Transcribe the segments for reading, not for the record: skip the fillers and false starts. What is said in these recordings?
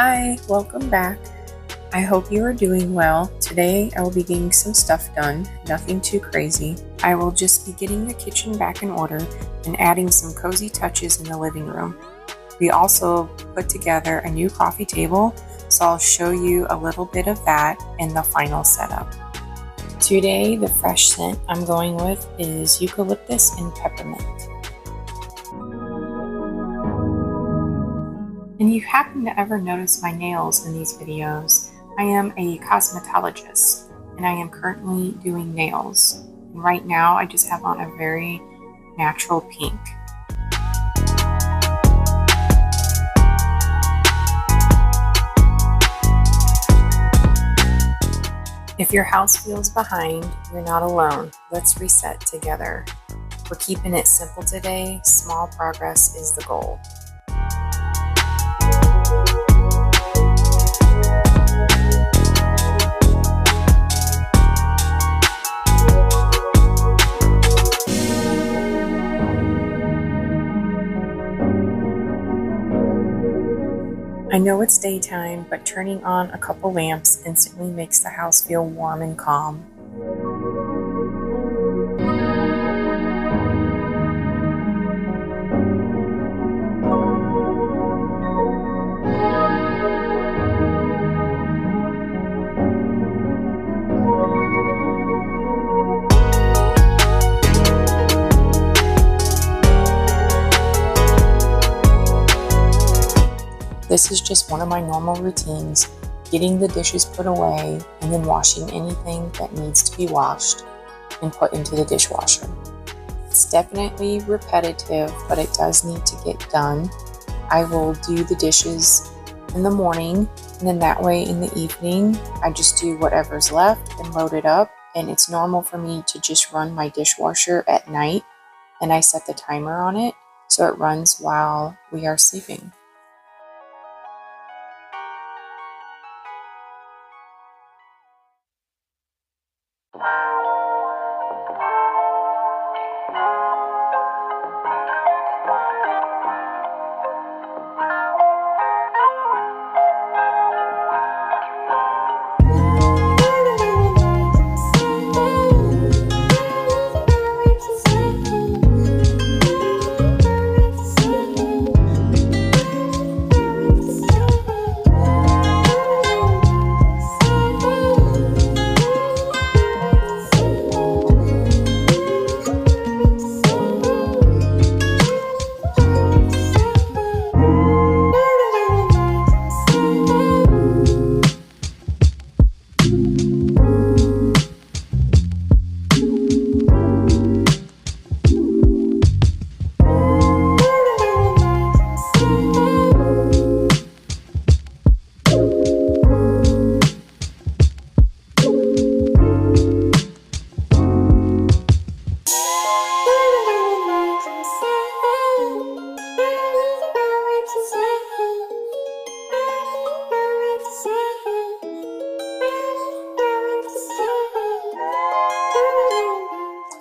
Hi, welcome back. I hope you are doing well. Today I will be getting some stuff done, nothing too crazy. I will just be getting the kitchen back in order and adding some cozy touches in the living room. We also put together a new coffee table, so I'll show you a little bit of that in the final setup. Today the fresh scent I'm going with is eucalyptus and peppermint. And you happen to ever notice my nails in these videos, I am a cosmetologist and I am currently doing nails. And right now I just have on a very natural pink. If your house feels behind, you're not alone. Let's reset together. We're keeping it simple today. Small progress is the goal. I know it's daytime, but turning on a couple lamps instantly makes the house feel warm and calm. This is just one of my normal routines, getting the dishes put away and then washing anything that needs to be washed and put into the dishwasher. It's definitely repetitive, but it does need to get done. I will do the dishes in the morning, and then that way in the evening, I just do whatever's left and load it up. And it's normal for me to just run my dishwasher at night, and I set the timer on it so it runs while we are sleeping.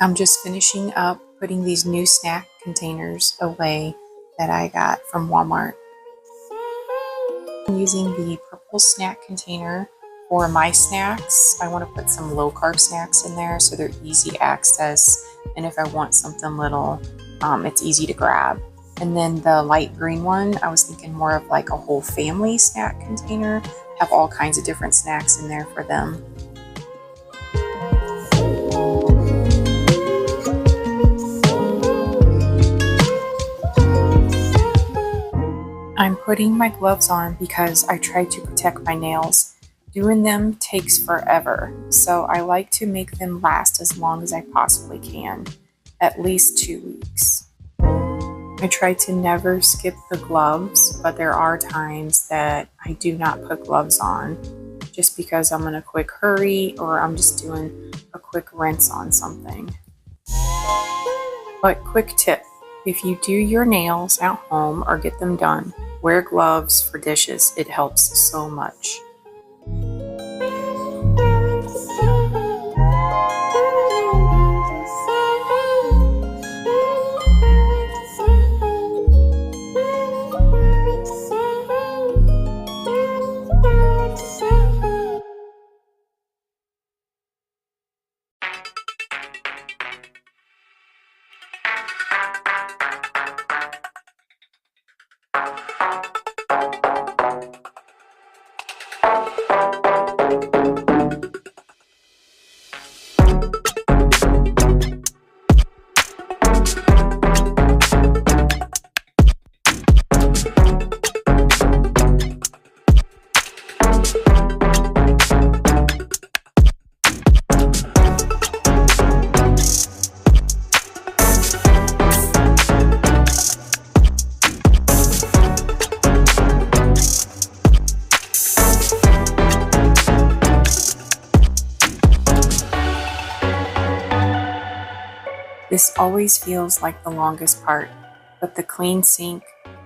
I'm just finishing up putting these new snack containers away that I got from Walmart. I'm using the purple snack container for my snacks. I want to put some low carb snacks in there so they're easy access, and if I want something little, it's easy to grab. And then the light green one, I was thinking more of like a whole family snack container, have all kinds of different snacks in there for them. I'm putting my gloves on because I try to protect my nails. Doing them takes forever, so I like to make them last as long as I possibly can, at least 2 weeks. I try to never skip the gloves, but there are times that I do not put gloves on just because I'm in a quick hurry or I'm just doing a quick rinse on something. But quick tip, if you do your nails at home or get them done, wear gloves for dishes. It helps so much. This always feels like the longest part, but the clean sink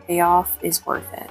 payoff is worth it.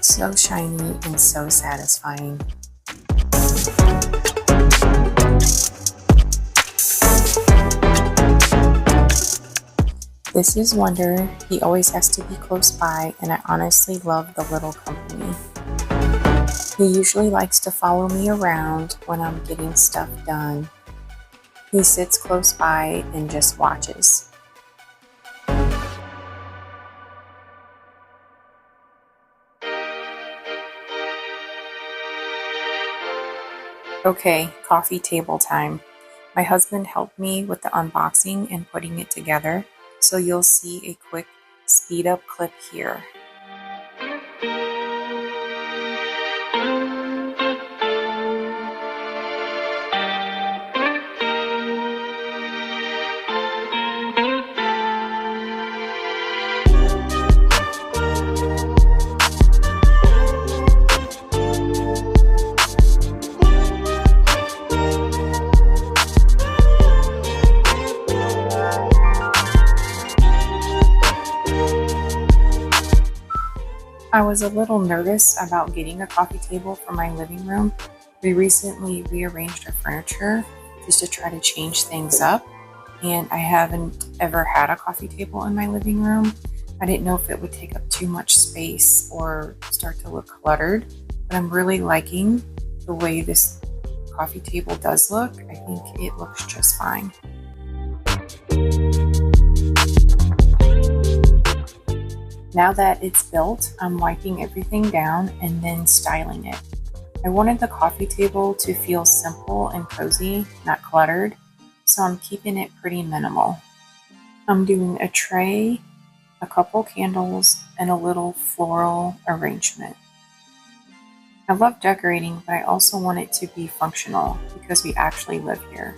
So shiny and so satisfying. This is Wonder. He always has to be close by, and I honestly love the little company. He usually likes to follow me around when I'm getting stuff done. He sits close by and just watches. Okay, coffee table time. My husband helped me with the unboxing and putting it together, so you'll see a quick speed up clip here. I was a little nervous about getting a coffee table for my living room. We recently rearranged our furniture just to try to change things up, and I haven't ever had a coffee table in my living room. I didn't know if it would take up too much space or start to look cluttered, but I'm really liking the way this coffee table does look. I think it looks just fine. Now that it's built, I'm wiping everything down and then styling it. I wanted the coffee table to feel simple and cozy, not cluttered, so I'm keeping it pretty minimal. I'm doing a tray, a couple candles, and a little floral arrangement. I love decorating, but I also want it to be functional because we actually live here.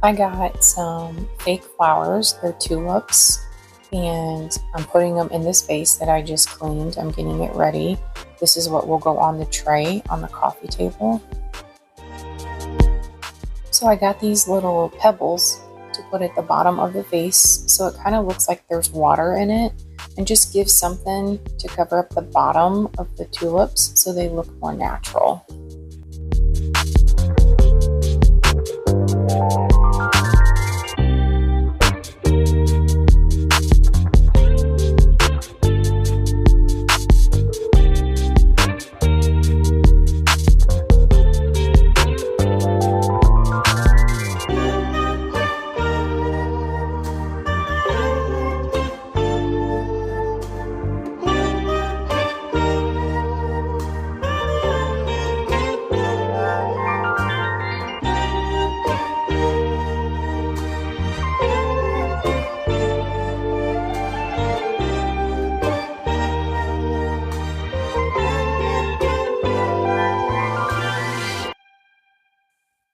I got some fake flowers, they're tulips, and I'm putting them in this vase that I just cleaned. I'm getting it ready. This is what will go on the tray on the coffee table. So I got these little pebbles to put at the bottom of the vase so it kind of looks like there's water in it, and just gives something to cover up the bottom of the tulips so they look more natural.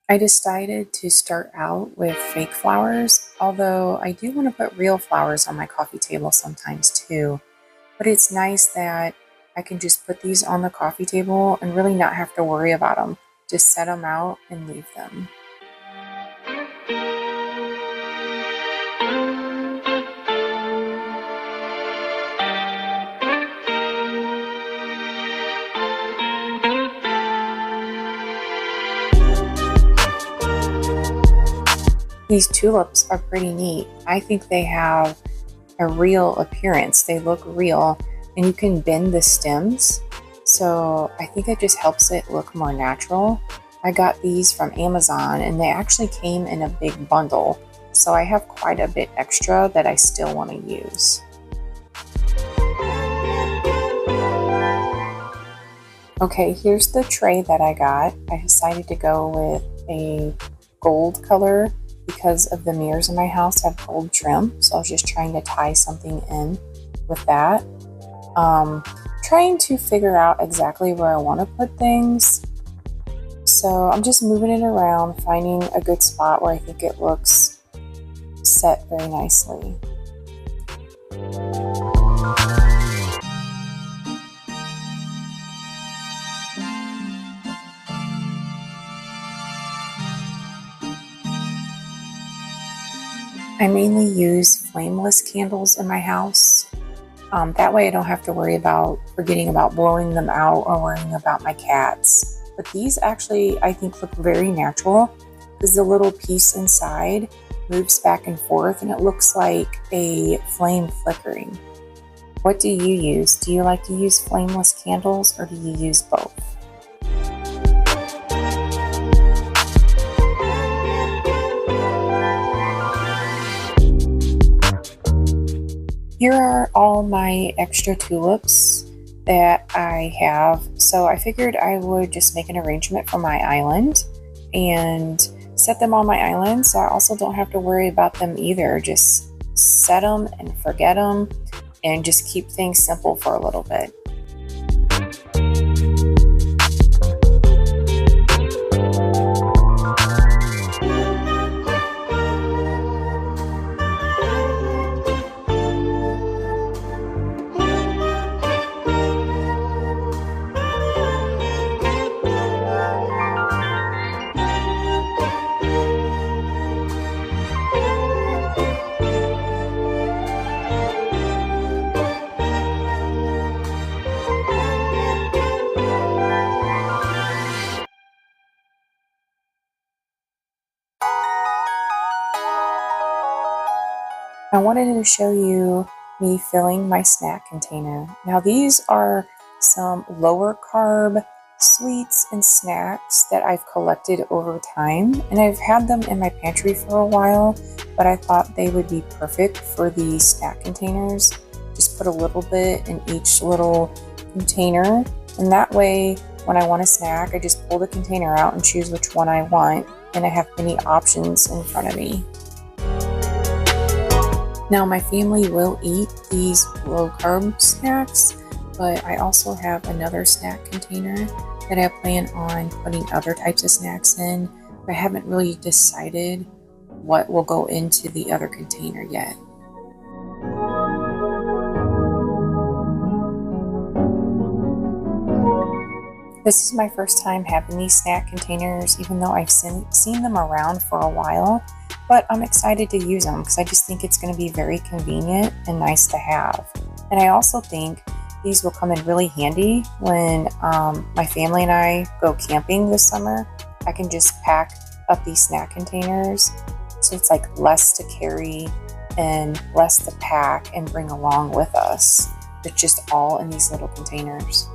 I decided to start out with fake flowers, although I do want to put real flowers on my coffee table sometimes too. But it's nice that I can just put these on the coffee table and really not have to worry about them. Just set them out and leave them. These tulips are pretty neat. I think they have a real appearance. They look real, and you can bend the stems. So I think it just helps it look more natural. I got these from Amazon and they actually came in a big bundle. So I have quite a bit extra that I still want to use. Okay, here's the tray that I got. I decided to go with a gold color because of the mirrors in my house have gold trim. So I was just trying to tie something in with that. Trying to figure out exactly where I want to put things. So I'm just moving it around, finding a good spot where I think it looks set very nicely. I mainly use flameless candles in my house. That way I don't have to worry about forgetting about blowing them out or worrying about my cats. But these actually, I think, look very natural because the little piece inside moves back and forth and it looks like a flame flickering. What do you use? Do you like to use flameless candles or do you use both? Here are all my extra tulips that I have. So I figured I would just make an arrangement for my island and set them on my island so I also don't have to worry about them either. Just set them and forget them and just keep things simple for a little bit. I wanted to show you me filling my snack container. Now these are some lower carb sweets and snacks that I've collected over time, and I've had them in my pantry for a while, but I thought they would be perfect for the snack containers. Just put a little bit in each little container, and that way when I want a snack I just pull the container out and choose which one I want, and I have many options in front of me. Now my family will eat these low carb snacks, but I also have another snack container that I plan on putting other types of snacks in. I haven't really decided what will go into the other container yet. This is my first time having these snack containers, even though I've seen them around for a while. But I'm excited to use them because I just think it's going to be very convenient and nice to have. And I also think these will come in really handy when my family and I go camping this summer. I can just pack up these snack containers so it's like less to carry and less to pack and bring along with us. It's just all in these little containers.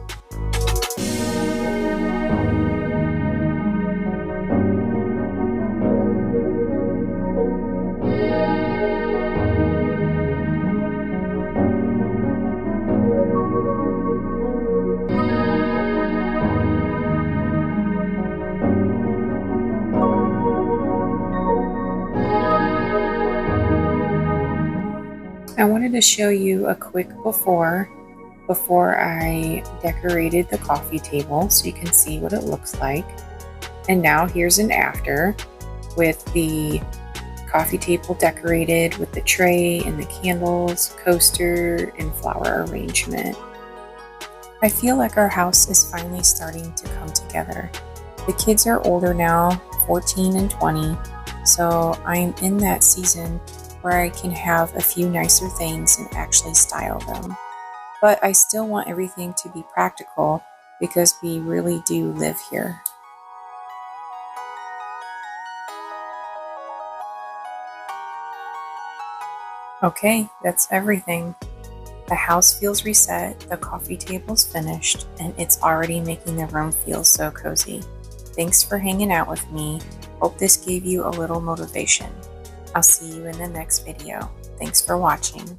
I wanted to show you a quick before I decorated the coffee table so you can see what it looks like. And now here's an after with the coffee table decorated with the tray and the candles, coaster, and flower arrangement. I feel like our house is finally starting to come together. The kids are older now, 14 and 20, so I'm in that season where I can have a few nicer things and actually style them. But I still want everything to be practical because we really do live here. Okay, that's everything. The house feels reset, the coffee table's finished, and it's already making the room feel so cozy. Thanks for hanging out with me. Hope this gave you a little motivation. I'll see you in the next video. Thanks for watching.